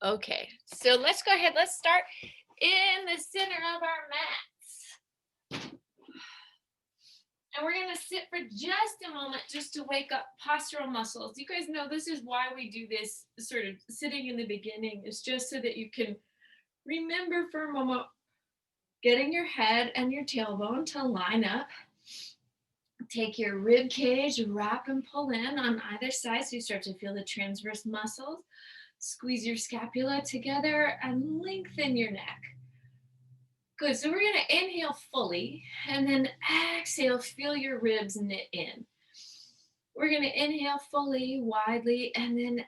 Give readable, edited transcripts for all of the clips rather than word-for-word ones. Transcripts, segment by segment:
Okay, so let's go ahead. Let's start in the center of our mat. And we're going to sit for just a moment just to wake up postural muscles. You guys know this is why we do this sort of sitting in the beginning, is just so that you can remember for a moment getting your head and your tailbone to line up. Take your rib cage, wrap and pull in on either side so you start to feel the transverse muscles. Squeeze your scapula together and lengthen your neck. Good, so we're gonna inhale fully and then exhale, feel your ribs knit in. We're gonna inhale fully, widely, and then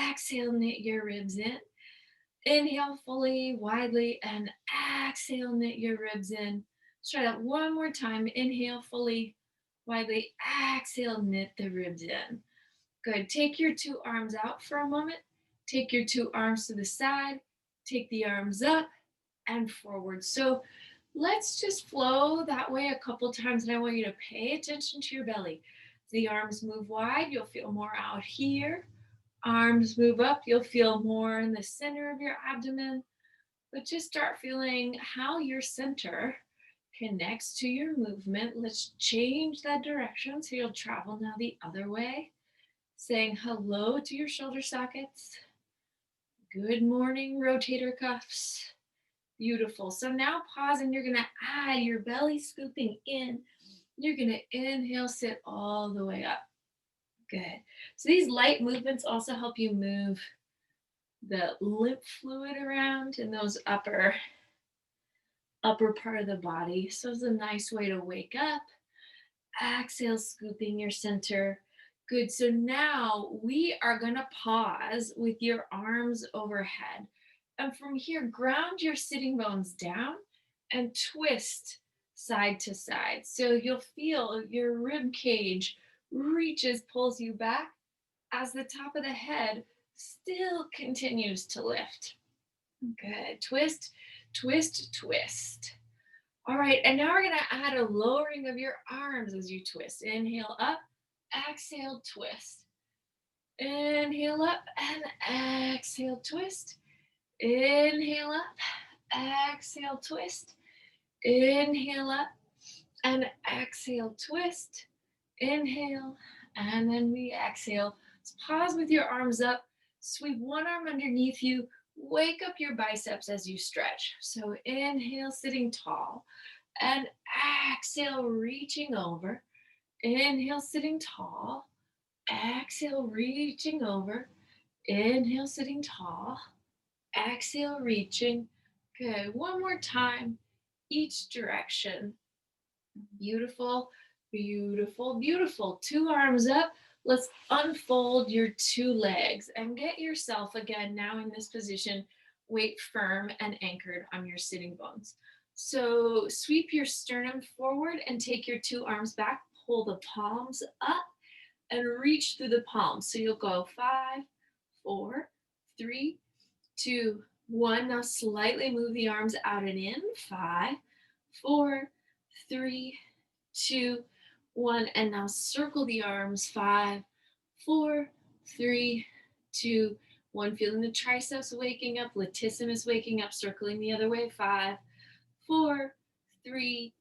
exhale, knit your ribs in. Inhale fully, widely, and exhale, knit your ribs in. Let's try that one more time. Inhale fully, widely, exhale, knit the ribs in. Good. Take your two arms out for a moment. Take your two arms to the side. Take the arms up and forward. So let's just flow that way a couple times. And I want you to pay attention to your belly. As the arms move wide, you'll feel more out here. Arms move up, you'll feel more in the center of your abdomen. But just start feeling how your center connects to your movement. Let's change that direction so you'll travel now the other way. Saying hello to your shoulder sockets. Good morning, rotator cuffs. Beautiful. So now pause and you're going to add your belly scooping in. You're going to inhale, sit all the way up. Good. So these light movements also help you move the lymph fluid around in those upper part of the body. So it's a nice way to wake up. Exhale, scooping your center. Good. So now we are going to pause with your arms overhead. And from here, ground your sitting bones down and twist side to side. So you'll feel your rib cage reaches, pulls you back as the top of the head still continues to lift. Good. Twist, twist, twist. All right, and now we're going to add a lowering of your arms as you twist. Inhale up, exhale, twist. Inhale up and exhale, twist. Inhale up, exhale, twist. Inhale up and exhale, twist. Inhale, and then we exhale. Let's pause with your arms up. Sweep one arm underneath you. Wake up your biceps as you stretch. So inhale, sitting tall. And exhale, reaching over. Inhale, sitting tall. Exhale, reaching over. Inhale, sitting tall. Exhale, reaching. Good. One more time, each direction. Beautiful, beautiful, beautiful. Two arms up. Let's unfold your two legs and get yourself again now in this position, weight firm and anchored on your sitting bones. So sweep your sternum forward and take your two arms back. Pull the palms up and reach through the palms. So you'll go 5, 4, 3, 2, 1. Now slightly move the arms out and in. 5, 4, 3, 2, 1. And now circle the arms. 5, 4, 3, 2, 1. Feeling the triceps waking up. Latissimus waking up. Circling the other way. 5, 4, 3,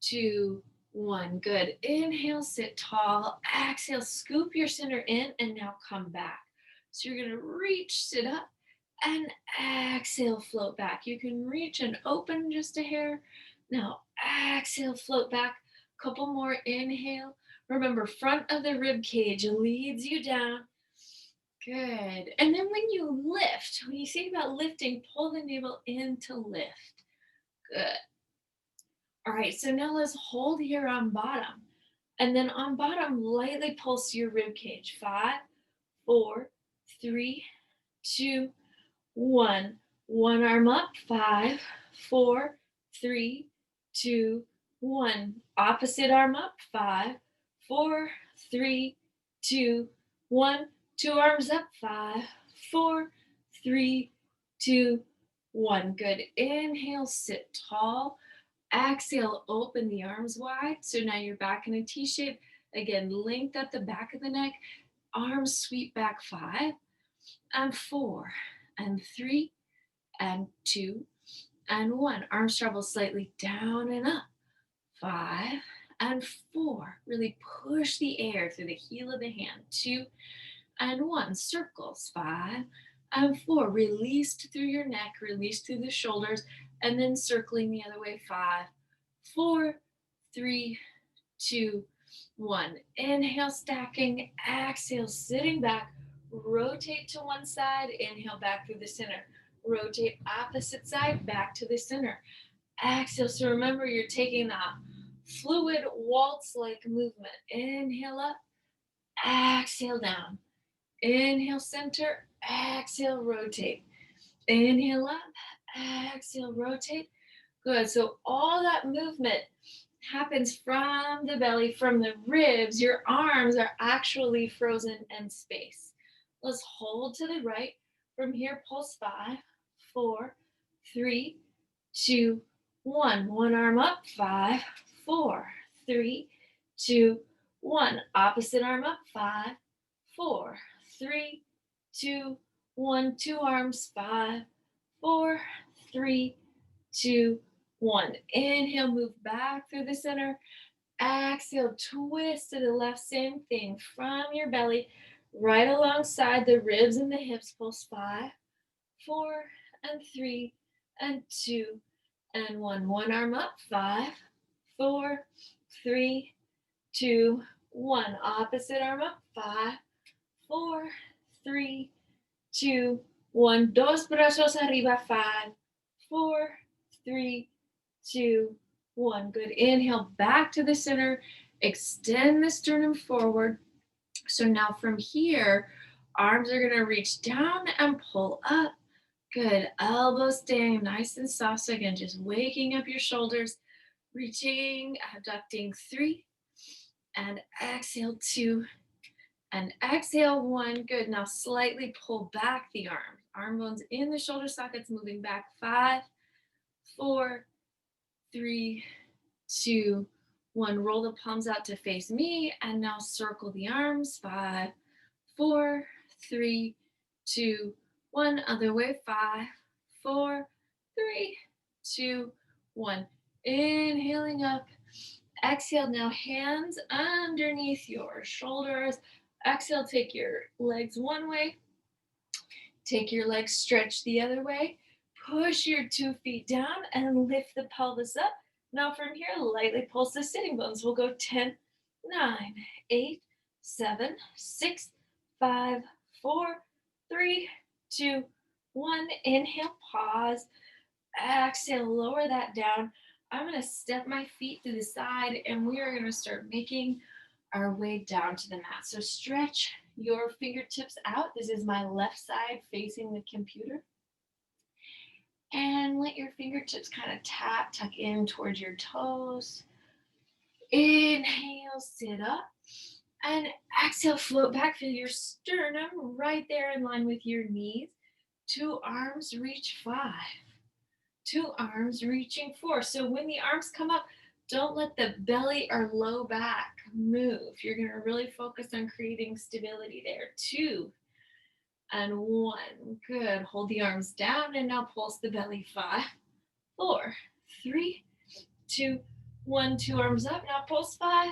2, 1. Good. Inhale, sit tall. Exhale, scoop your center in and now come back. So you're going to reach, sit up, and exhale, float back. You can reach and open just a hair. Now exhale, float back. Couple more. Inhale. Remember, front of the rib cage leads you down. Good. And then when you lift, when you think about lifting, pull the navel in to lift. Good. All right, so now let's hold here on bottom. And then on bottom, lightly pulse your rib cage. 5, 4, 3, 2, 1. One arm up. 5, 4, 3, 2, 1. Opposite arm up. 5, 4, 3, 2, 1. Two arms up. 5, 4, 3, 2, 1. Good. Inhale, sit tall. Exhale, open the arms wide. So now you're back in a T shape. Again, length at the back of the neck. Arms sweep back. 5 and 4 and 3, and 2, and 1. Arms travel slightly down and up. 5 and 4. Really push the air through the heel of the hand. 2 and 1. Circles. 5 and 4. Released through your neck, released through the shoulders, and then circling the other way. 5, 4, 3, 2, 1. Inhale, stacking. Exhale, sitting back. Rotate to one side. Inhale, back through the center. Rotate opposite side, back to the center. Exhale. So remember, you're taking that fluid waltz-like movement. Inhale up. Exhale down. Inhale, center. Exhale, rotate. Inhale up. Exhale, rotate. Good. So all that movement happens from the belly, from the ribs. Your arms are actually frozen in space. Let's hold to the right. From here, pulse 5, 4, 3, 2, 1. One arm up. 5, 4, 3, 2, 1. Opposite arm up. 5, 4, 3, 2, 1. Two arms. 5, 4, 3, 2, 1. Inhale, move back through the center. Exhale, twist to the left. Same thing from your belly, right alongside the ribs and the hips. Pulse 5, 4, and 3, and 2, and 1. One arm up. 5, 4, 3, 2, 1. Opposite arm up. 5, 4, 3, 2, 1. Dos brazos arriba. 5, 4, 3, 2, 1. Good. Inhale back to the center. Extend the sternum forward. So now from here, arms are going to reach down and pull up. Good. Elbows staying nice and soft. So again, just waking up your shoulders, reaching, abducting. 3, and exhale. 2, and exhale. 1. Good. Now slightly pull back the arms. Arm bones in the shoulder sockets, moving back. 5, 4, 3, 2, 1. Roll the palms out to face me, and now circle the arms. 5, 4, 3, 2, 1. Other way. 5, 4, 3, 2, 1. Inhaling up. Exhale. Now hands underneath your shoulders. Exhale. Take your legs one way. Take your legs stretch the other way. Push your 2 feet down and lift the pelvis up. Now from here, lightly pulse the sitting bones. We'll go 10, 9, 8, 7, 6, 5, 4, 3, 2, 1. Inhale, pause. Exhale, lower that down. I'm going to step my feet to the side, and we are going to start making our way down to the mat. So stretch your fingertips out. This is my left side facing the computer. And let your fingertips kind of tuck in towards your toes. Inhale, sit up. And exhale, float back. Feel your sternum right there in line with your knees. 2 arms reach. 5. 2 arms reaching. 4. So when the arms come up, don't let the belly or low back move. You're going to really focus on creating stability there. 2 and 1. Good. Hold the arms down and now pulse the belly. 5, 4, 3, 2, 1. 2 arms up. Now pulse. 5,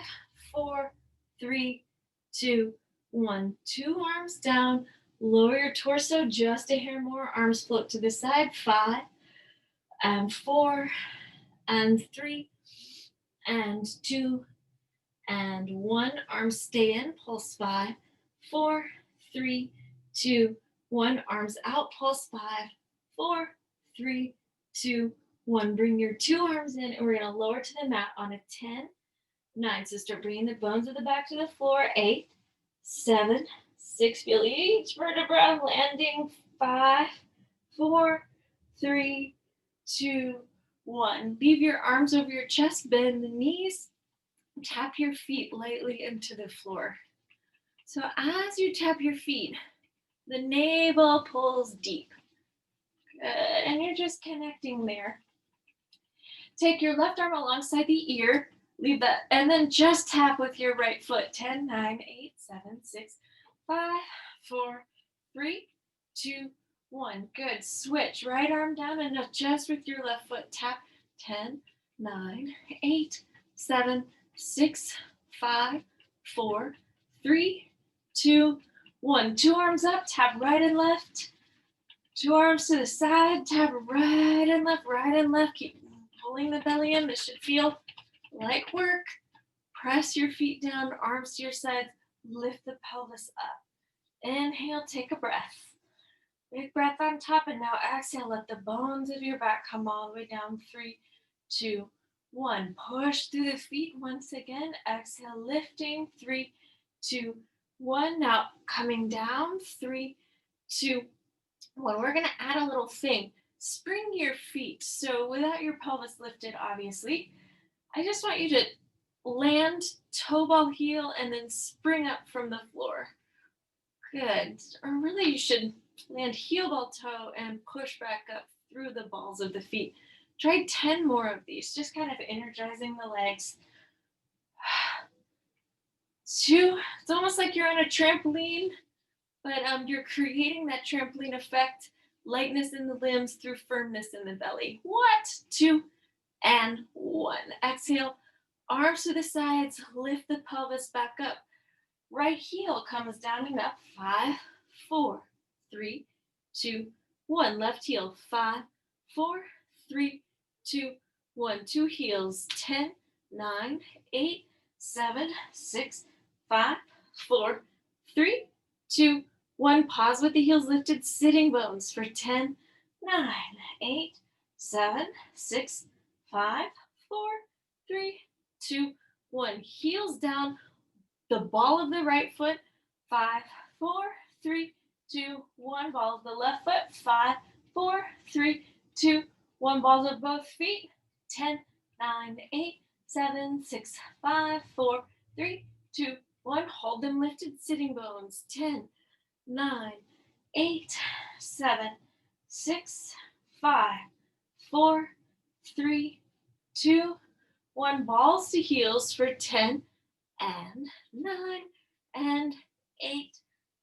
4, 3, 2, 1. 2 arms down. Lower your torso just a hair more. Arms float to the side. 5 and 4 and 3 and 2 and 1. Arms stay in. Pulse. 5, 4, 3, 2, 1. Arms out. Pulse. 5, 4, 3, 2, 1. Bring your 2 arms in, and we're going to lower to the mat on a 10, 9. So start bringing the bones of the back to the floor. 8, 7, 6. Feel each vertebra landing. 5, 4, 3, 2, 1. Leave your arms over your chest. Bend the knees. Tap your feet lightly into the floor. So as you tap your feet, the navel pulls deep. Good. And you're just connecting there. Take your left arm alongside the ear. Leave that. And then just tap with your right foot. 10, 9, 8, 7, 6, 5, 4, 3, 2, 1. Good. Switch. Right arm down and adjust with your left foot. Tap 10, 9, 8, 7, 6, 5, 4, 3, 2, 1. Two arms up. Tap right and left. Two arms to the side. Tap right and left, right and left. Keep pulling the belly in. This should feel like work. Press your feet down, arms to your sides. Lift the pelvis up. Inhale, take a breath. Big breath on top, and now exhale. Let the bones of your back come all the way down. 3, 2, 1. Push through the feet once again. Exhale, lifting. 3, 2, 1. Now coming down. 3, 2, 1. We're going to add a little thing. Spring your feet. So without your pelvis lifted, obviously, I just want you to land toe ball heel and then spring up from the floor. Good. Or really, you should land heel ball toe and push back up through the balls of the feet. Try 10 more of these, just kind of energizing the legs. 2, it's almost like you're on a trampoline, but you're creating that trampoline effect, lightness in the limbs through firmness in the belly. What? 2 and 1. Exhale, arms to the sides, lift the pelvis back up. Right heel comes down and up. 5, 4, 3, 2, 1. Left heel. 5, 4, 3, 2, 1. Two heels. 10, 9, 8, 7, 6, 5, 4, 3, 2, 1. Pause with the heels lifted. Sitting bones for 10, 9, 8, 7, 6, 5, 4, 3, 2, 1. Heels down. The ball of the right foot. 5, 4, 3, 2, 1. Ball of the left foot. 5, 4, 3, 2, 1. Balls of both feet. 10, 9, 8, 7, 6, 5, 4, 3, 2, 1. Hold them lifted. Sitting bones. 10, 9, 8, 7, 6, 5, 4, 3, 2, 1. Balls to heels for 10 and 9 and 8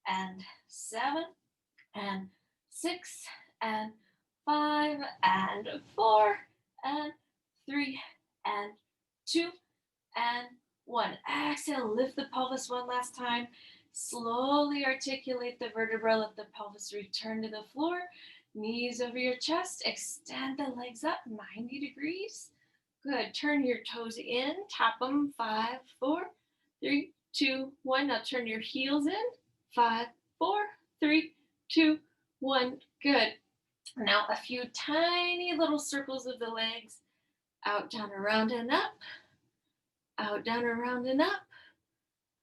and 7 and 6 and 5 and 4 and 3 and 2 and 1. Exhale, lift the pelvis one last time. Slowly articulate the vertebra. Let the pelvis return to the floor. Knees over your chest. Extend the legs up 90 degrees. Good. Turn your toes in. Tap them. 5, 4, 3, 2, 1. Now turn your heels in. 5, 4, 3, 2, 1. Good. Now a few tiny little circles of the legs. Out, down, around, and up. Out, down, around, and up.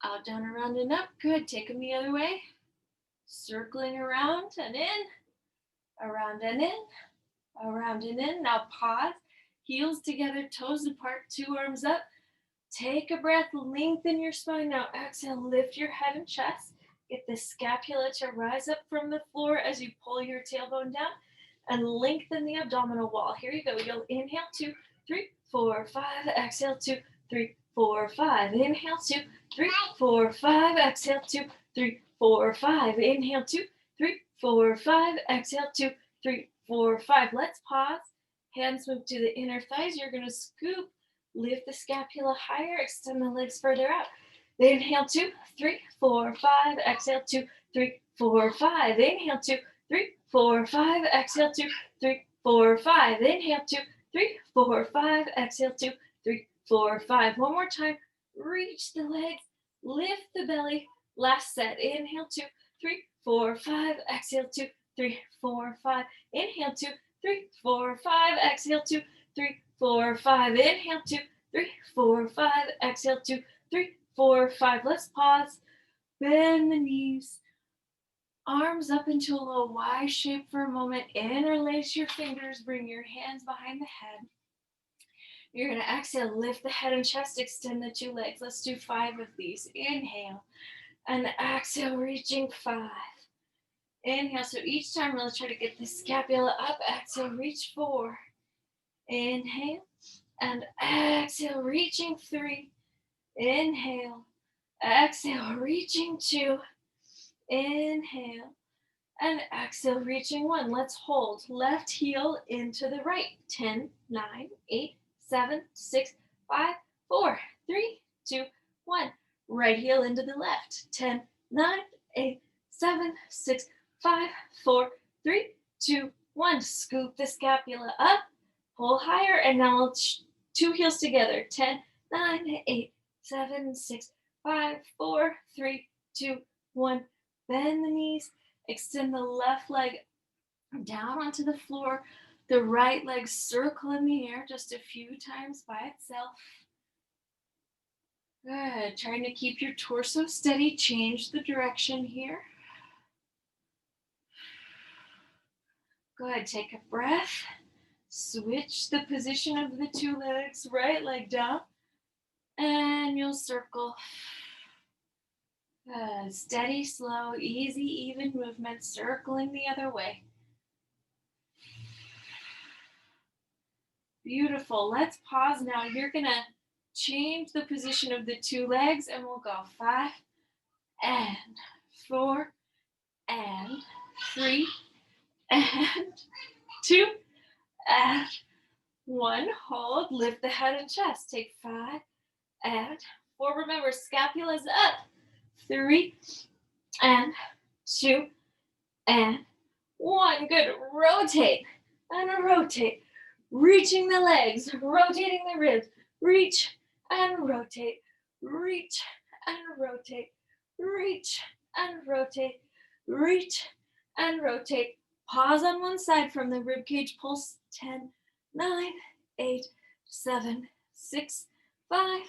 Out, down, around, and up. Good. Take them the other way. Circling around and in. Around and in. Around and in. Now pause. Heels together, toes apart, two arms up. Take a breath, lengthen your spine. Now exhale, lift your head and chest. Get the scapula to rise up from the floor as you pull your tailbone down and lengthen the abdominal wall. Here you go. You'll inhale 2, 3, 4, 5. Exhale 2, 3, 4, 5. Inhale 2, 3, 4, 5. Exhale 2, 3, 4, 5. Inhale 2, 3, 4, 5. Exhale 2, 3, 4, 5. Let's pause. Hands move to the inner thighs. You're going to scoop. Lift the scapula higher. Extend the legs further out. Inhale 2, 3, 4, 5. Exhale 2, 3, 4, 5. Inhale 2, 3, 4, 5. Exhale 2, 3, 4, 5. Inhale 2, 3, 4, 5. Exhale 2, 3, 4, 5. One more time. Reach the legs. Lift the belly. Last set. Inhale 2, 3, 4, 5. Exhale 2, 3, 4, 5. Inhale 2, 3, 4, 5. Exhale 2, 3, 4, 5. Inhale 2, 3, 4, 5. Exhale 2, 3, 4, 5. Let's pause. Bend the knees. Arms up into a little Y shape for a moment. Interlace your fingers. Bring your hands behind the head. You're going to exhale. Lift the head and chest. Extend the two legs. Let's do 5 of these. Inhale. And exhale, reaching 5. Inhale. So each time, really try to get the scapula up. Exhale, reach 4. Inhale. And exhale, reaching 3. Inhale. Exhale, reaching 2. Inhale. And exhale, reaching one. Let's hold. Left heel into the right. 10, 9, 8, 7, 6, 5, 4, 3, 2, 1. Right heel into the left. 10, 9, 8, 7, 6, 5, 4, 3, 2, 1. Scoop the scapula up. Pull higher. And now two heels together. 10, 9, 8, 7, 6, 5, 4, 3, 2, 1. Bend the knees. Extend the left leg down onto the floor. The right leg circle in the air just a few times by itself. Good. Trying to keep your torso steady. Change the direction here. Good. Take a breath. Switch the position of the two legs. Right leg down. And you'll circle. Good. Steady, slow, easy, even movement. Circling the other way. Beautiful. Let's pause now. You're going to change the position of the two legs and we'll go 5 and 4 and 3 and 2 and 1. Hold. Lift the head and chest. Take 5 and 4. Remember, scapula's up. 3 and 2 and 1. Good. Rotate and rotate. Reaching the legs, rotating the ribs. Reach and rotate. Reach and rotate. Reach and rotate. Reach and rotate. Pause on one side from the rib cage. Pulse. 10, 9, 8, 7, 6, 5,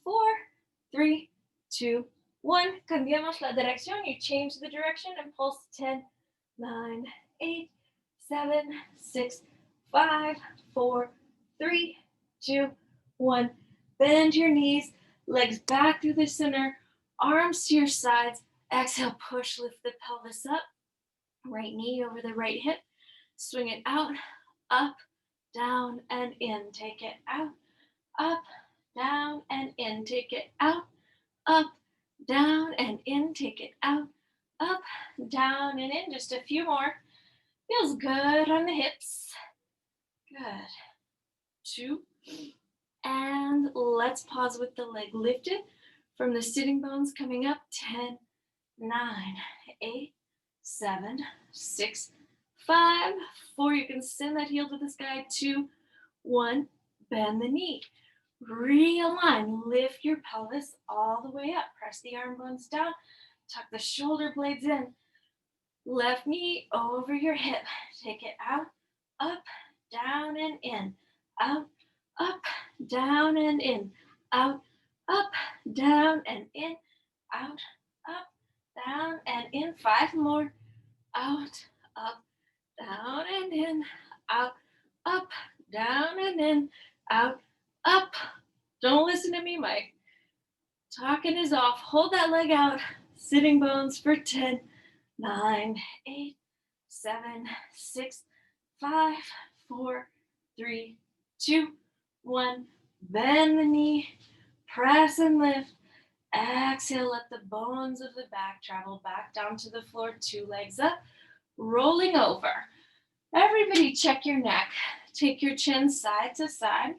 4, 3, 2, 1. Cambiamos la dirección. You change the direction and pulse. 10, 9, 8, 7, 6, 5, 4, 3, 2, 1. Bend your knees, legs back through the center, arms to your sides. Exhale, push, lift the pelvis up. Right knee over the right hip. Swing it out, up, down, and in. Take it out, up, down, and in. Take it out, up, down, and in. Take it out, up, down, and in. Just a few more. Feels good on the hips. Good. 2. And let's pause with the leg lifted from the sitting bones coming up. 10, 9, 8, 7, 6, 5, 4. You can send that heel to the sky. 2, 1. Bend the knee. Realign. Lift your pelvis all the way up. Press the arm bones down. Tuck the shoulder blades in. Left knee over your hip. Take it out, up, down, and in. Out, up, down, and in. Out, up, down, and in. Out, up, down, and in. 5 more. Out, up, down, and in. Out, up, down, and in. Out, up. Don't listen to me, Mike. Talking is off. Hold that leg out. Sitting bones for 10, 9, 8, 7, 6, 5, 4, 3, 2, 1. Bend the knee, press and lift. Exhale, let the bones of the back travel back down to the floor. 2 legs up, rolling over. Everybody check your neck. Take your chin side to side.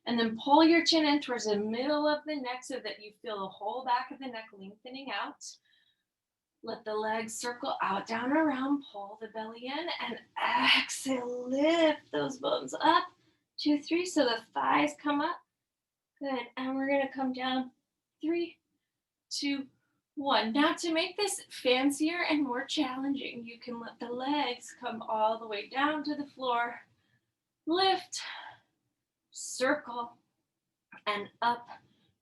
And then pull your chin in towards the middle of the neck so that you feel the whole back of the neck lengthening out. Let the legs circle out, down, around. Pull the belly in and exhale. Lift those bones up. 2, 3. So the thighs come up. Good. And we're going to come down. 3, 2, 1. Now to make this fancier and more challenging, you can let the legs come all the way down to the floor. Lift. Circle. And up.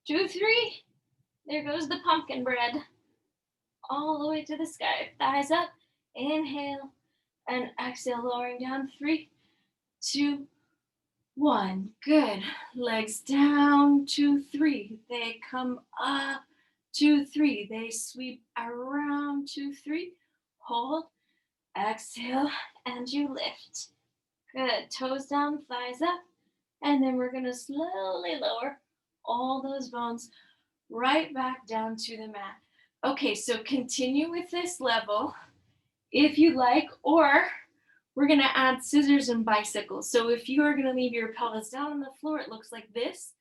2, 3. There goes the pumpkin bread. All the way to the sky. Thighs up. Inhale. And exhale, lowering down. 3, 2, 1. Good. Legs down. 2, 3. They come up. 2, 3. They sweep around. 2, 3. Hold. Exhale. And you lift. Good. Toes down. Thighs up. And then we're going to slowly lower all those bones right back down to the mat. Okay, so continue with this level. if you like, or we're gonna add scissors and bicycles. So if you are gonna leave your pelvis down on the floor, it looks like this,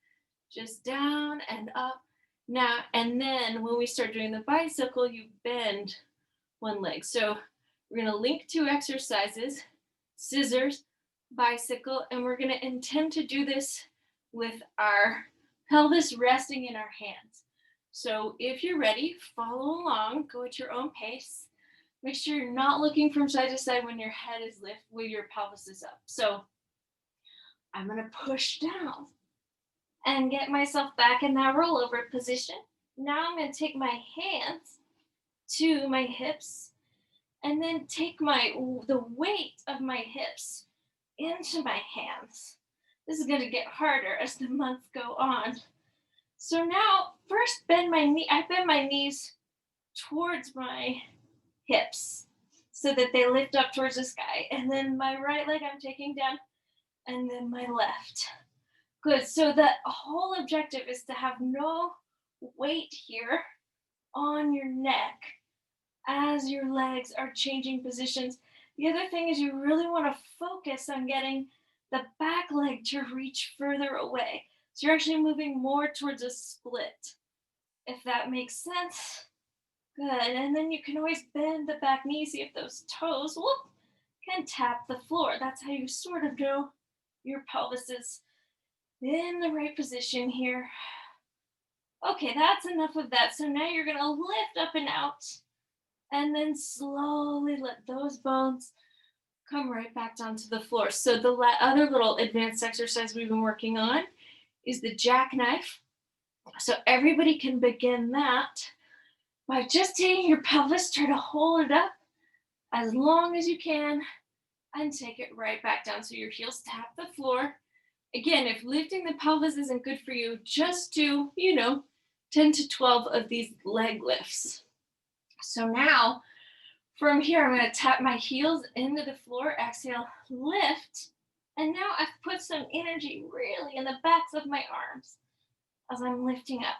just down and up. Now, and then when we start doing the bicycle, you bend one leg. So we're gonna link two exercises, scissors, bicycle, and we're gonna intend to do this with our pelvis resting in our hands. So if you're ready, follow along, go at your own pace. Make sure you're not looking from side to side when your head is lifted, when your pelvis is up. So I'm gonna push down and get myself back in that rollover position. Now I'm gonna take my hands to my hips and then take the weight of my hips into my hands. This is gonna get harder as the months go on. So now, first bend my knee. I bend my knees towards my hips so that they lift up towards the sky. And then my right leg I'm taking down, and then my left. Good. So the whole objective is to have no weight here on your neck as your legs are changing positions. The other thing is you really want to focus on getting the back leg to reach further away. So you're actually moving more towards a split, if that makes sense. Good. And then you can always bend the back knee, see if those toes can tap the floor. That's how you sort of know your pelvis is in the right position here. Okay, that's enough of that. So now you're going to lift up and out, and then slowly let those bones come right back down to the floor. So the other little advanced exercise we've been working on is the jackknife. So everybody can begin that by just taking your pelvis, try to hold it up as long as you can, and take it right back down so your heels tap the floor. Again, if lifting the pelvis isn't good for you, just do, 10 to 12 of these leg lifts. So now, from here, I'm going to tap my heels into the floor, exhale, lift, and now I've put some energy really in the backs of my arms as I'm lifting up.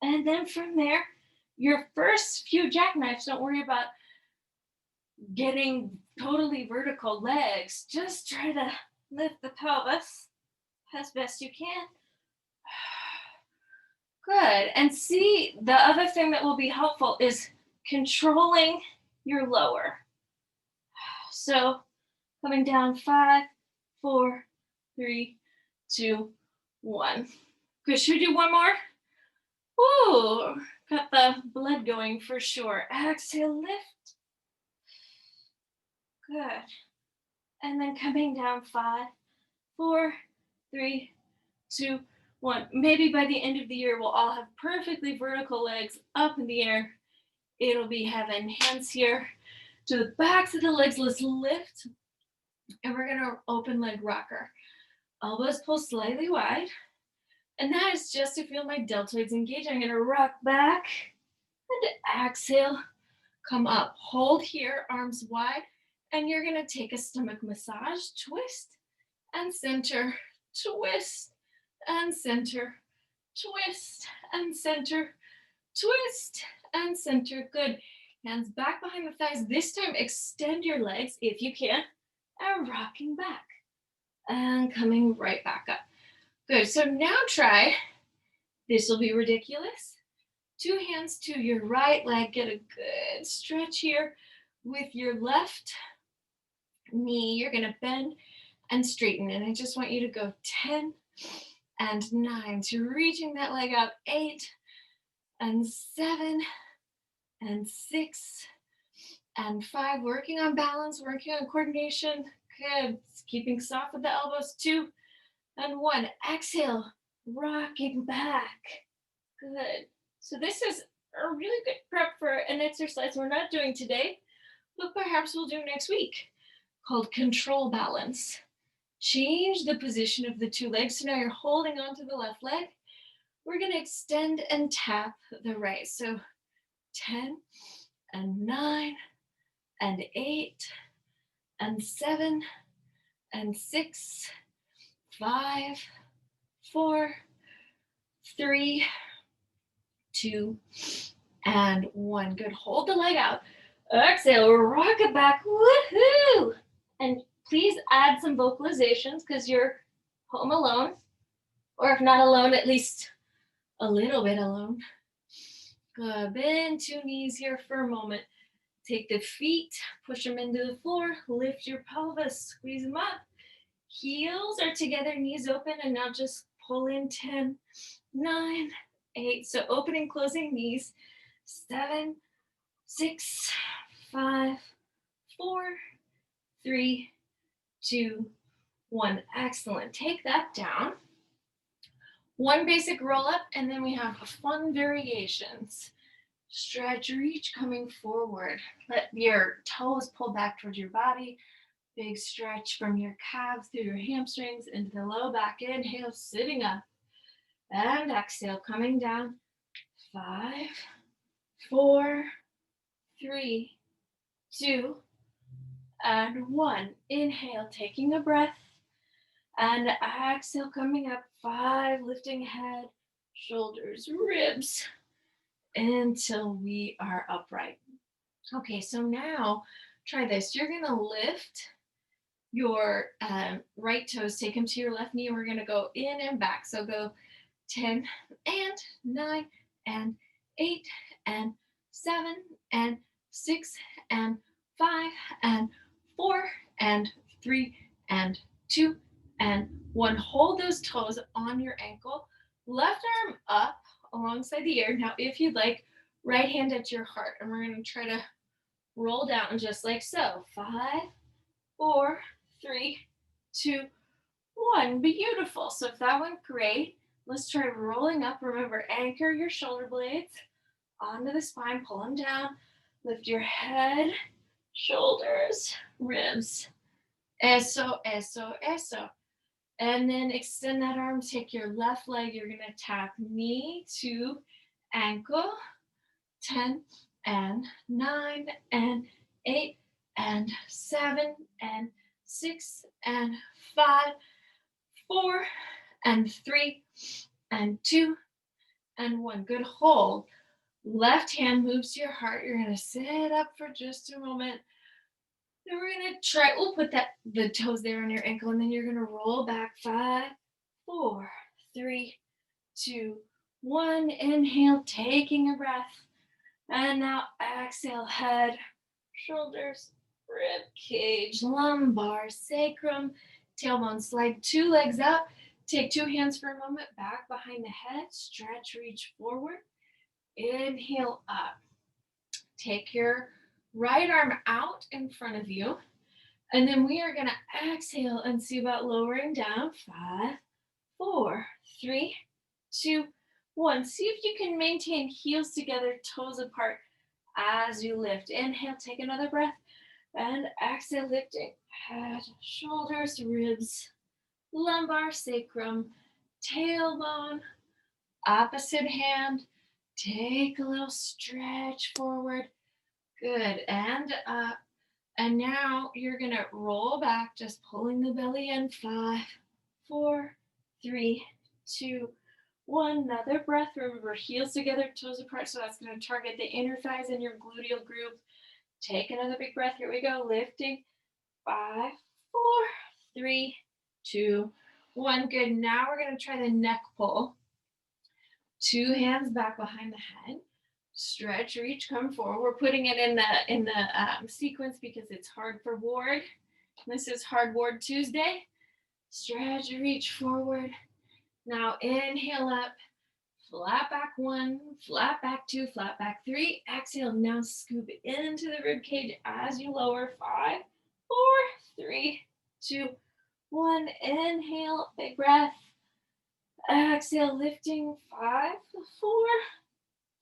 And then from there, your first few jackknives, don't worry about getting totally vertical legs. Just try to lift the pelvis as best you can. Good. And see, the other thing that will be helpful is controlling your lower. So coming down 5, 4, 3, 2, 1. Good. Should we do one more? Ooh, got the blood going for sure. Exhale, lift. Good. And then coming down 5, 4, 3, 2, 1. Maybe by the end of the year, we'll all have perfectly vertical legs up in the air. It'll be heaven. Hands here to the backs of the legs. Let's lift. And we're going to open leg rocker. Elbows pull slightly wide. And that is just to feel my deltoids engage. I'm going to rock back and exhale. Come up. Hold here, arms wide. And you're going to take a stomach massage. Twist and center. Twist and center. Twist and center. Twist and center. Good. Hands back behind the thighs. This time, extend your legs if you can. And rocking back. And coming right back up. Good. So now try. This will be ridiculous. 2 hands to your right leg. Get a good stretch here with your left knee. You're going to bend and straighten. And I just want you to go 10 and 9. So you're reaching that leg out. 8 and 7 and 6 and 5. Working on balance, working on coordination. Good. Keeping soft with the elbows. 2 and 1. Exhale. Rocking back. Good. So this is a really good prep for an exercise we're not doing today, but perhaps we'll do next week, called control balance. Change the position of the 2 legs. So now you're holding on to the left leg. We're going to extend and tap the right. So 10 and 9 and 8 and 7 and 6, 5, 4, 3, 2, and 1. Good. Hold the leg out. Exhale, rock it back. Woohoo! And please add some vocalizations because you're home alone, or if not alone, at least a little bit alone. Good. Bend two knees here for a moment. Take the feet, push them into the floor, lift your pelvis, squeeze them up. Heels are together, knees open, and now just pull in 10, 9, 8. So opening, closing knees. 7, 6, 5, 4, 3, 2, 1. Excellent. Take that down. One basic roll up, and then we have fun variations. Stretch, reach, coming forward. Let your toes pull back towards your body. Big stretch from your calves through your hamstrings into the low back. Inhale, sitting up. And exhale, coming down. 5, 4, 3, 2, and 1. Inhale, taking a breath. And exhale, coming up. 5, lifting head, shoulders, ribs, until we are upright. Okay, so now try this. You're going to lift your right toes, take them to your left knee, and we're going to go in and back. So go 10 and 9 and 8 and 7 and 6 and 5 and 4 and 3 and 2 and 1. Hold those toes on your ankle. Left arm up alongside the ear. Now, if you'd like, right hand at your heart. And we're going to try to roll down just like so. 5, 4, 3, 2, 1. Beautiful. So if that went great, let's try rolling up. Remember, anchor your shoulder blades onto the spine. Pull them down. Lift your head, shoulders, ribs. Eso, eso, eso. And then extend that arm. Take your left leg. You're going to tap knee to ankle. 10 and 9 and 8 and 7 and 6 and 5, 4 and 3 and 2 and 1. Good. Hold. Left hand moves to your heart. You're going to sit up for just a moment. Then we're going to try, we'll put the toes there on your ankle, and then you're going to roll back. 5, 4, 3, 2, 1. Inhale, taking a breath. And now exhale, head, shoulders, rib cage, lumbar, sacrum, tailbone. Slide 2 legs up. Take 2 hands for a moment, back behind the head. Stretch, reach forward. Inhale up. Take your right arm out in front of you. And then we are going to exhale and see about lowering down. 5, 4, 3, 2, 1. See if you can maintain heels together, toes apart as you lift. Inhale, take another breath. And exhale, lifting head, shoulders, ribs, lumbar, sacrum, tailbone. Opposite hand. Take a little stretch forward. Good. And up. And now you're going to roll back, just pulling the belly in. 5, 4, 3, 2, 1. Another breath. Remember, heels together, toes apart. So that's going to target the inner thighs and your gluteal group. Take another big breath. Here we go. Lifting. 5, 4, 3, 2, 1. Good. Now we're going to try the neck pull. 2 hands back behind the head. Stretch, reach, come forward. We're putting it in the sequence because it's hard for Ward. This is Hard Ward Tuesday. Stretch, reach forward. Now inhale up. Flat back 1, flat back 2, flat back 3. Exhale. Now scoop into the rib cage as you lower. 5, 4, 3, 2, 1. Inhale, big breath. Exhale, lifting. 5, 4,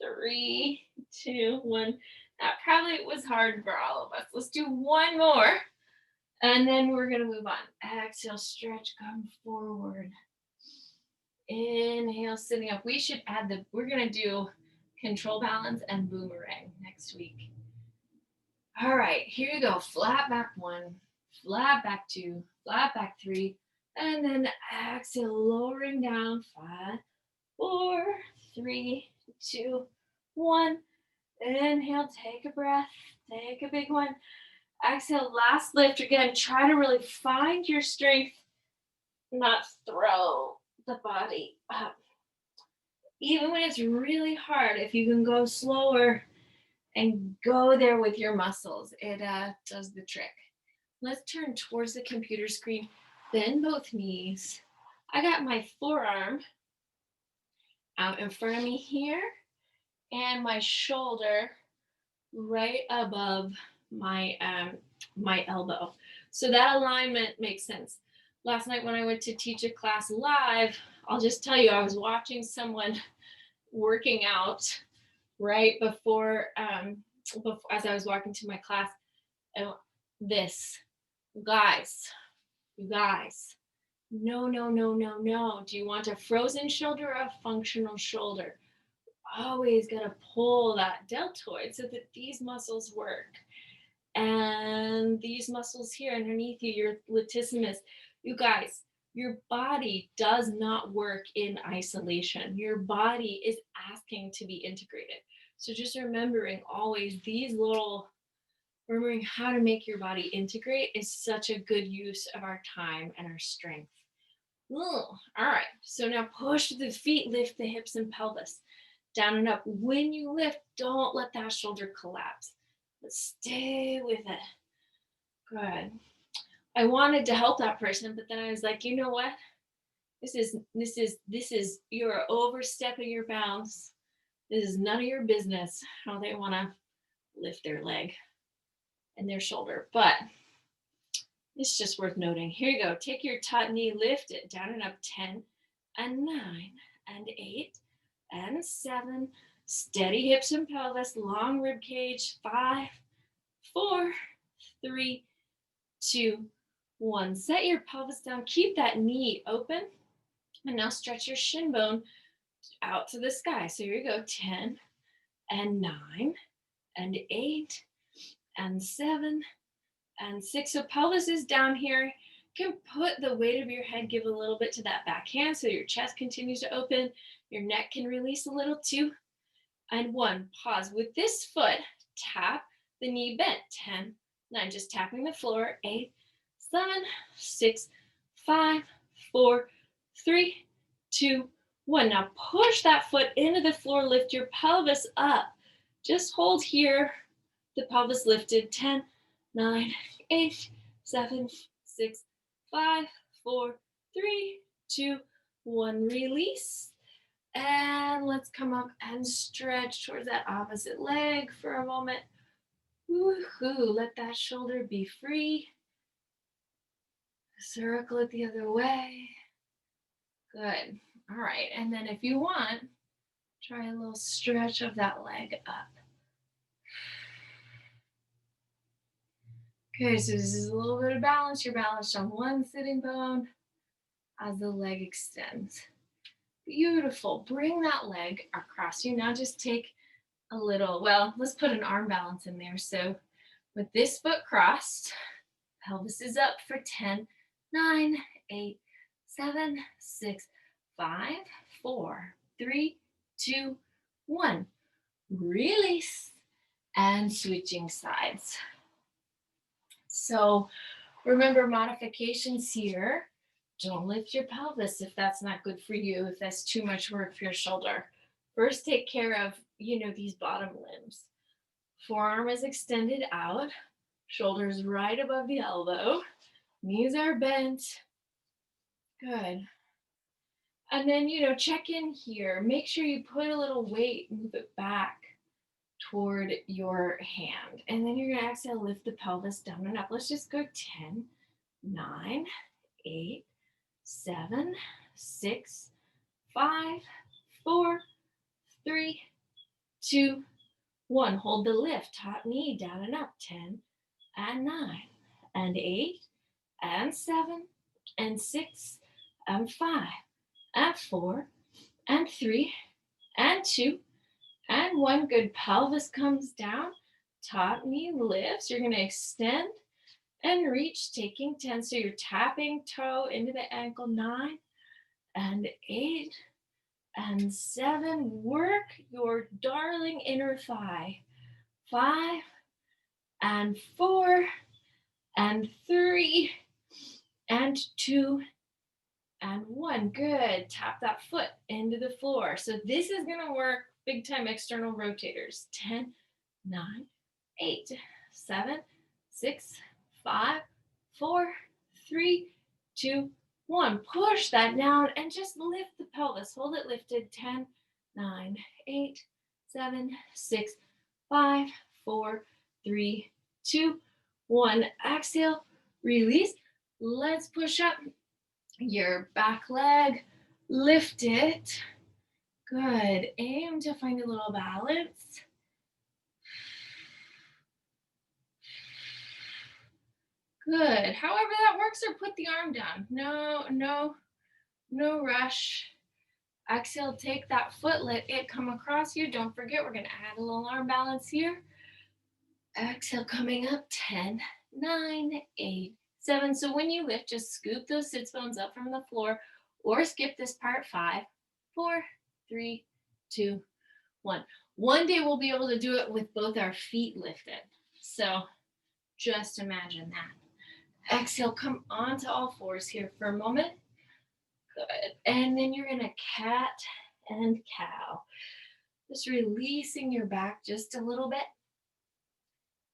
3, 2, 1. That probably was hard for all of us. Let's do one more. And then we're going to move on. Exhale, stretch, come forward. Inhale, sitting up. We're going to do control balance and boomerang next week. All right, here you go. Flat back 1, flat back 2, flat back 3. And then exhale, lowering down. 5, 4, 3, 2, 1. Inhale, take a breath, take a big one. Exhale, last lift. Again, try to really find your strength, not throw the body up. Even when it's really hard, if you can go slower and go there with your muscles, it does the trick. Let's turn towards the computer screen. Bend both knees. I got my forearm out in front of me here and my shoulder right above my elbow. So that alignment makes sense. Last night when I went to teach a class live, I'll just tell you, I was watching someone working out right before, as I was walking to my class. And this, guys, you guys, no, no, no, no, no. Do you want a frozen shoulder or a functional shoulder? Always got to pull that deltoid so that these muscles work. And these muscles here underneath you, your latissimus, you guys, your body does not work in isolation. Your body is asking to be integrated. So just remembering always these little, remembering how to make your body integrate is such a good use of our time and our strength. Ooh, all right, so now push the feet, lift the hips and pelvis down and up. When you lift, don't let that shoulder collapse. But stay with it. Good. I wanted to help that person, but then I was like, you know what? This is you're overstepping your bounds. This is none of your business how they want to lift their leg and their shoulder. But it's just worth noting. Here you go. Take your top knee, lift it down and up 10 and 9 and 8 and 7. Steady hips and pelvis, long rib cage. 5, 4, 3, 2, 1. Set your pelvis down. Keep that knee open. And now stretch your shin bone out to the sky. So here you go. 10 and 9 and 8 and 7 and 6. So pelvis is down here. You can put the weight of your head, give a little bit to that back hand so your chest continues to open. Your neck can release a little. 2 and 1. Pause. With this foot, tap the knee bent. 10, 9. Just tapping the floor. 8, 7, 6, 5, 4, 3, 2, 1. Now push that foot into the floor. Lift your pelvis up. Just hold here. The pelvis lifted. 10, 9, 8, 7, 6, 5, 4, 3, 2, 1. Release. And let's come up and stretch towards that opposite leg for a moment. Woohoo. Let that shoulder be free. Circle it the other way. Good. All right. And then if you want, try a little stretch of that leg up. Okay, so this is a little bit of balance. You're balanced on one sitting bone as the leg extends. Beautiful. Bring that leg across you. Now just take a little, well, let's put an arm balance in there. So with this foot crossed, pelvis is up for 10, 9, 8, 7, 6, 5, 4, 3, 2, 1. Release and switching sides. So remember modifications here. Don't lift your pelvis if that's not good for you, if that's too much work for your shoulder. First, take care of, these bottom limbs. Forearm is extended out, shoulders right above the elbow, knees are bent. Good. And then, check in here. Make sure you put a little weight, move it back toward your hand. And then you're going to exhale, lift the pelvis down and up. Let's just go 10, 9, 8, 7, 6, 5, 4, 3, 2, 1. Hold the lift, top knee down and up. 10 and 9 and 8 and 7 and 6 and 5 and 4 and 3 and 2 and 1. Good. Pelvis comes down, top knee lifts. You're going to extend and reach, taking 10. So you're tapping toe into the ankle. 9 and 8 and 7. Work your darling inner thigh. 5, and 4, and 3, and 2, and 1. Good. Tap that foot into the floor. So this is going to work big time external rotators. 10, 9, 8, 7, 6, 5, 4, 3, 2, 1. Push that down and just lift the pelvis. Hold it lifted. 10, 9, 8, 7, 6, 5, 4, 3, 2, 1. Exhale, release. Let's push up your back leg. Lift it. Good. Aim to find a little balance. Good. However that works, or put the arm down. No rush. Exhale, take that foot, let it come across you. Don't forget, we're going to add a little arm balance here. Exhale, coming up. 10, 9, 8, 7. So when you lift, just scoop those sits bones up from the floor or skip this part. 5, 4, 3, 2, 1. One day we'll be able to do it with both our feet lifted. So just imagine that. Exhale, come onto all fours here for a moment. Good. And then you're going to cat and cow. Just releasing your back just a little bit.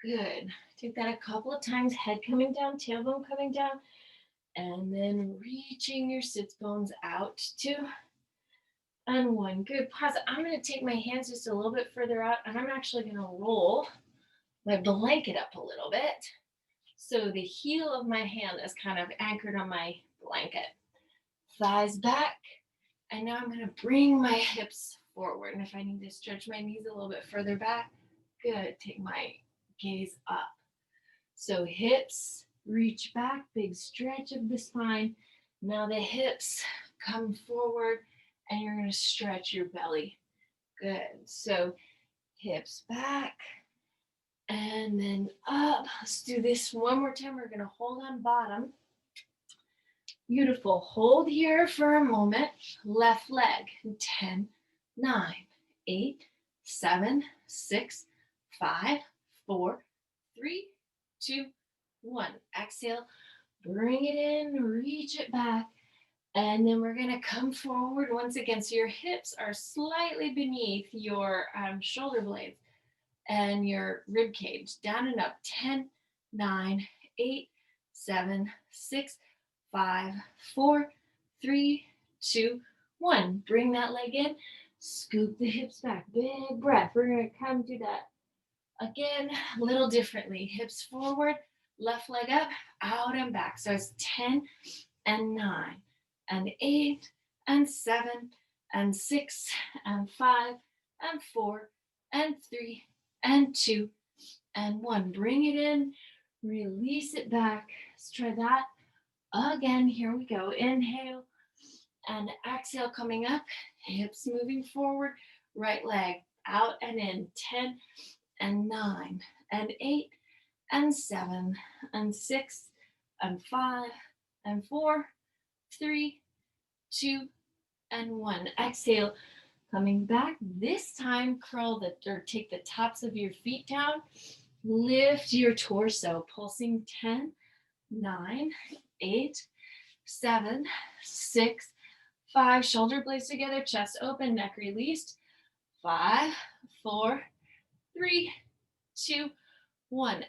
Good. Take that a couple of times. Head coming down, tailbone coming down. And then reaching your sits bones out. 2 and 1. Good. Pause. I'm going to take my hands just a little bit further out, and I'm actually going to roll my blanket up a little bit. So the heel of my hand is kind of anchored on my blanket. Thighs back. And now I'm going to bring my hips forward. And if I need to stretch my knees a little bit further back, good. Take my gaze up. So hips reach back, big stretch of the spine. Now the hips come forward and you're going to stretch your belly. Good. So hips back and then up. Let's do this one more time. We're going to hold on bottom. Beautiful. Hold here for a moment. Left leg. 10, 9, 8, 7, 6, 5, 4, 3, 2, 1. Exhale. Bring it in. Reach it back. And then we're going to come forward once again. So your hips are slightly beneath your shoulder blades and your rib cage. Down and up. 10, 9, 8, 7, 6, 5, 4, 3, 2, 1. Bring that leg in. Scoop the hips back. Big breath. We're going to come do that again a little differently. Hips forward, left leg up, out and back. So it's 10 and 9 and 8 and 7 and 6 and 5 and 4 and 3 and 2 and 1. Bring it in. Release it back. Let's try that again. Here we go. Inhale and exhale, coming up, hips moving forward, right leg out and in. 10 and 9 and 8 and 7 and 6 and 5 and 4, 3, 2 and 1. Exhale, coming back. This time, take the tops of your feet down. Lift your torso, pulsing. 10, 9, 8, 7, 6, 5. Shoulder blades together, chest open, neck released. 5, 4, 3, 2, 1.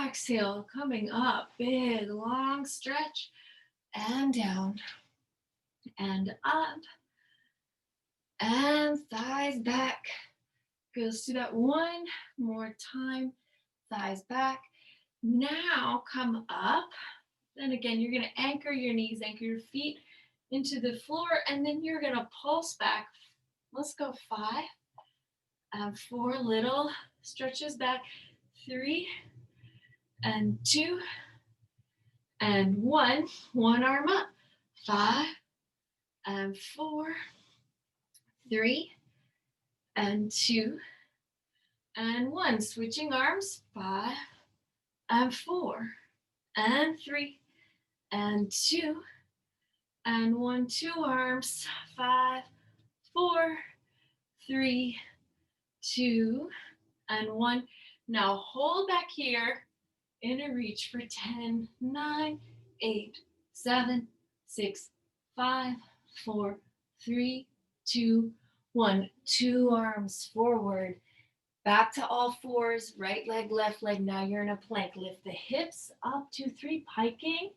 Exhale, coming up. Big, long stretch. And down. And up. And thighs back. Goes to that one more time. Thighs back. Now come up. Then again, you're going to anchor your knees, anchor your feet into the floor, and then you're going to pulse back. Let's go 5 and 4 little stretches back. 3 and 2 and 1. One arm up. 5 and 4, 3 and 2 and 1. Switching arms. 5 and 4 and 3 and 2 and 1. 2 arms. 5, 4, 3, 2 and 1. Now hold back here in a reach for 10, 9, 8, 7, 6, 5, 4, 3, 2, 1. Two arms forward. Back to all fours, right leg, left leg. Now you're in a plank. Lift the hips up, 2, 3, piking.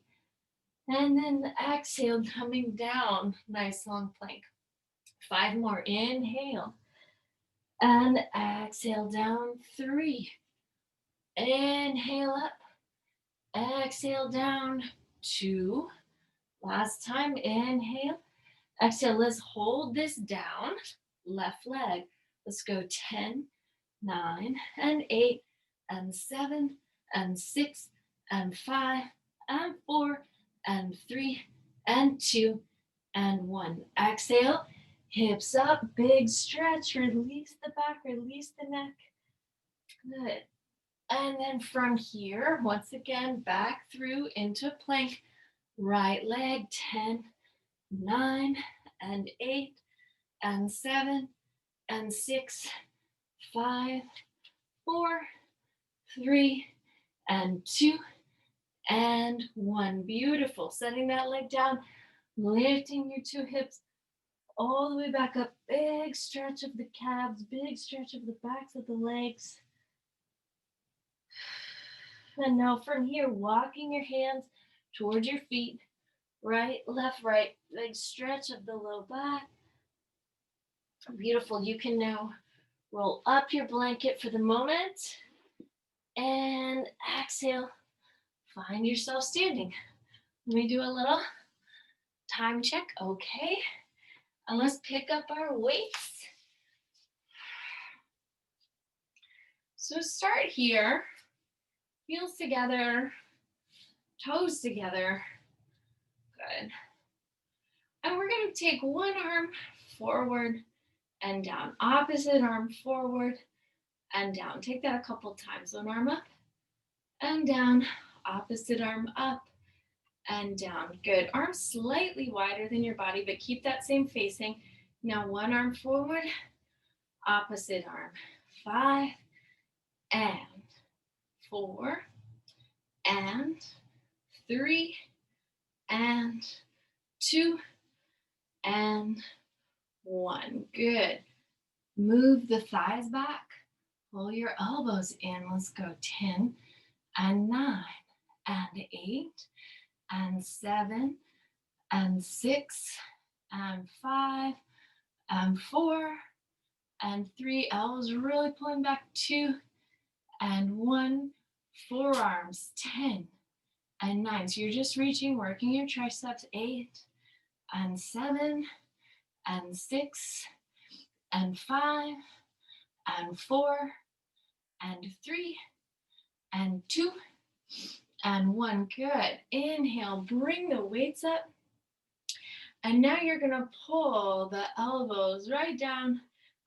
And then exhale, coming down. Nice long plank. 5 more. Inhale. And exhale down. 3. Inhale up. Exhale down. 2. Last time. Inhale. Exhale. Let's hold this down. Left leg. Let's go 10, 9, and 8, and 7, and 6, and 5, and 4, and 3, and 2, and 1. Exhale, hips up, big stretch, release the back, release the neck. Good. And then from here, once again, back through into plank. Right leg, 10, 9, and 8, and 7, and 6, 5, 4, 3, and 2, and 1. Beautiful. Setting that leg down, lifting your 2 hips all the way back up. Big stretch of the calves, big stretch of the backs of the legs. And now from here, walking your hands towards your feet. Right, left, right. Big stretch of the low back. Beautiful. You can now roll up your blanket for the moment. And exhale. Find yourself standing. Let me do a little time check. Okay. And let's pick up our weights. So start here. Heels together. Toes together. Good. And we're going to take one arm forward and down. Opposite arm forward and down. Take that a couple times. One arm up and down. Opposite arm up and down. Good. Arms slightly wider than your body, but keep that same facing. Now one arm forward, opposite arm. 5 and 4 and 3 and 2 and 1. Good. Move the thighs back. Pull your elbows in. Let's go 10 and 9 and 8 and 7 and 6 and 5 and 4 and 3. Elbows really pulling back. 2 and 1. Forearms 10 and 9. So you're just reaching, working your triceps. 8 and 7 and 6 and 5 and 4 and 3 and 2 and 1. Good. Inhale, bring the weights up. And now you're going to pull the elbows right down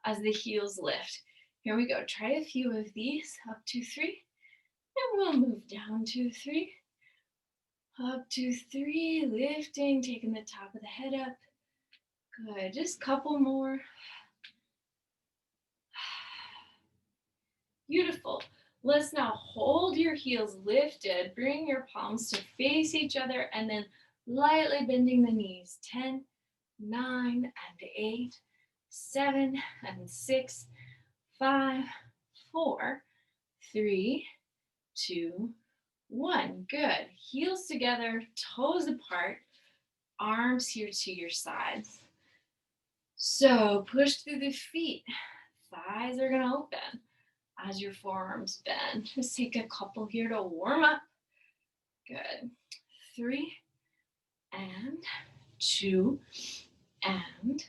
as the heels lift. Here we go. Try a few of these. Up 2, 3. And we'll move down 2, 3. Up 2, 3. Lifting, taking the top of the head up. Good. Just a couple more. Beautiful. Let's now hold your heels lifted. Bring your palms to face each other and then lightly bending the knees. 10, 9, and 8, 7, and 6, 5, 4, 3, 2, 1. Good. Heels together, toes apart, arms here to your sides. So push through the feet. Thighs are going to open as your forearms bend. Just take a couple here to warm up. Good. 3 and 2 and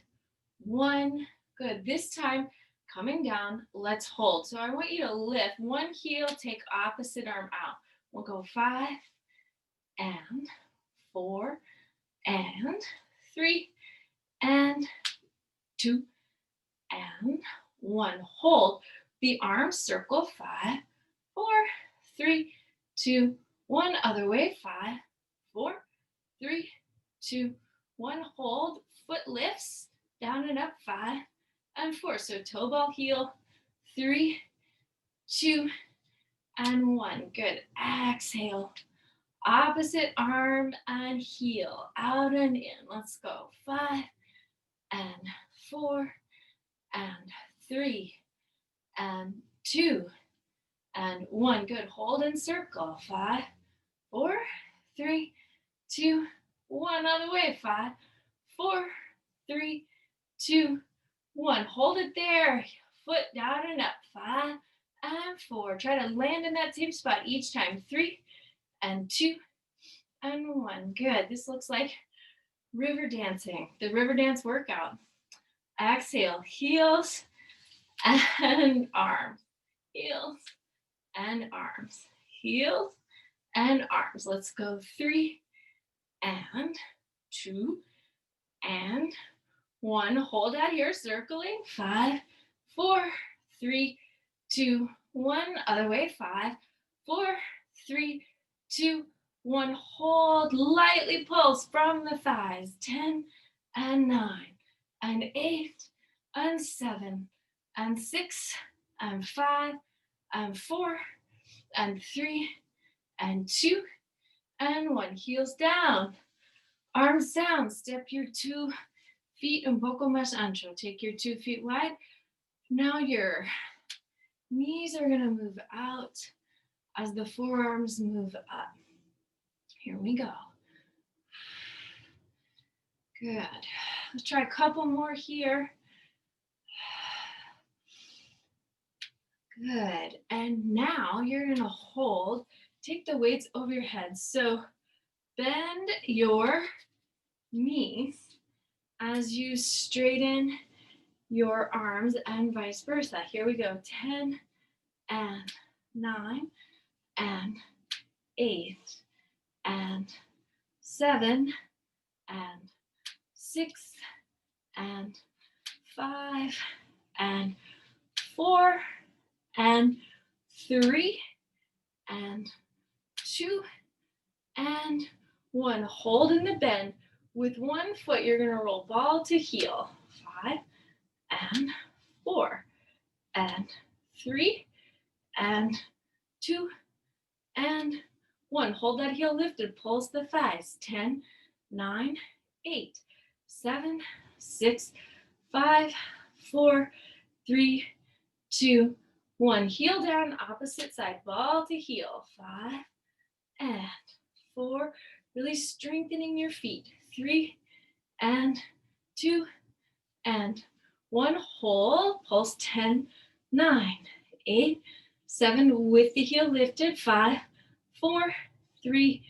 1. Good. This time, coming down, let's hold. So I want you to lift one heel, take opposite arm out. We'll go 5 and 4 and 3 and 2 and 1. Hold. The arms circle. 5, 4, 3, 2, 1. Other way. 5, 4, 3, 2, 1. Hold. Foot lifts down and up. 5 and 4. So toe ball heel. 3, 2, and 1. Good. Exhale. Opposite arm and heel. Out and in. Let's go. 5 and 4 and 3 and 2 and 1. Good. Hold in circle. 5, 4, 3, 2, 1. Other way. 5, 4, 3, 2, 1. Hold it there. Foot down and up. 5 and 4. Try to land in that same spot each time. 3 and 2 and 1. Good. This looks like river dancing, the river dance workout. Exhale, heels and arms, heels and arms, heels and arms. Let's go. 3 and 2 and 1. Hold out here, circling. 5, 4, 3, 2, 1. Other way. 5, 4, 3, 2, 1. Hold. Lightly pulse from the thighs. 10 and 9 and 8 and 7 and 6 and 5 and 4 and 3 and 2 and 1. Heels down, arms down. Step your 2 feet un poco más ancho. Take your 2 feet wide. Now your knees are going to move out as the forearms move up. Here we go. Good. Let's try a couple more here. Good. And now you're going to hold. Take the weights over your head. So bend your knees as you straighten your arms and vice versa. Here we go. 10 and 9 and 8 and 7 and 6 and 5 and 4 and 3 and 2 and 1. Hold in the bend. With one foot, you're going to roll ball to heel. 5 and 4 and 3 and 2 and 1. Hold that heel lifted. Pulse the thighs. 10, 9, 8, 7, 6, 5, 4, 3, 2, 1. Heel down, opposite side. Ball to heel. 5 and 4. Really strengthening your feet. 3 and 2 and 1. Hold. Pulse. 10, 9, 8, 7. With the heel lifted. 5, 4, 3,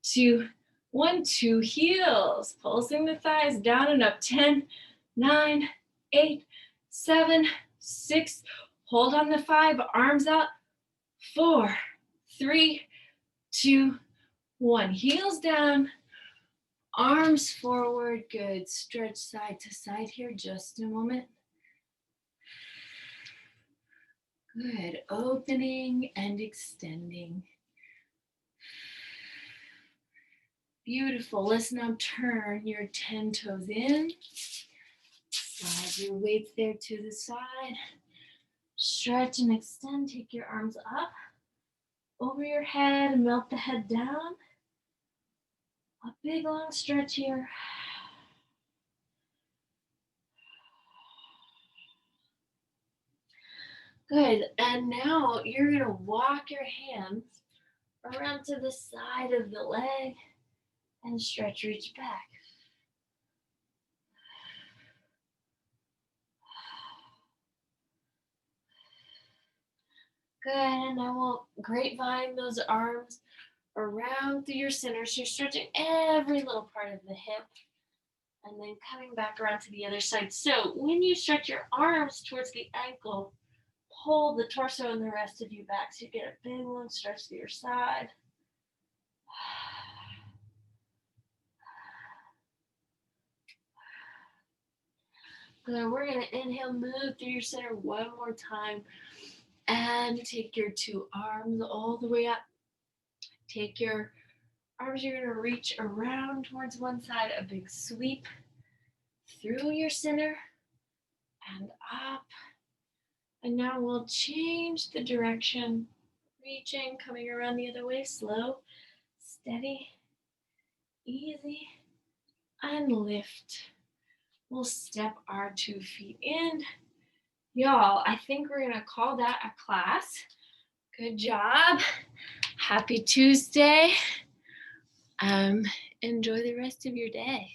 2, 1. 2 heels. Pulsing the thighs down and up. 10, 9, 8, 7, 6. Hold on the 5. Arms out. 4, 3, 2, 1. Heels down. Arms forward. Good. Stretch side to side here. Just a moment. Good. Opening and extending. Beautiful. Let's now turn your 10 toes in. Slide your weights there to the side. Stretch and extend. Take your arms up over your head and melt the head down. A big long stretch here. Good. And now you're going to walk your hands around to the side of the leg and stretch, reach back. Good. And now we'll grapevine those arms around through your center. So you're stretching every little part of the hip and then coming back around to the other side. So when you stretch your arms towards the ankle, pull the torso and the rest of you back so you get a big long stretch to your side. Good. We're going to inhale, move through your center one more time. And take your 2 arms all the way up. Take your arms, you're going to reach around towards one side, a big sweep through your center and up. And now we'll change the direction. Reaching, coming around the other way, slow, steady, easy, and lift. We'll step our 2 feet in. Y'all, I think we're gonna call that a class. Good job. Happy Tuesday. Enjoy the rest of your day.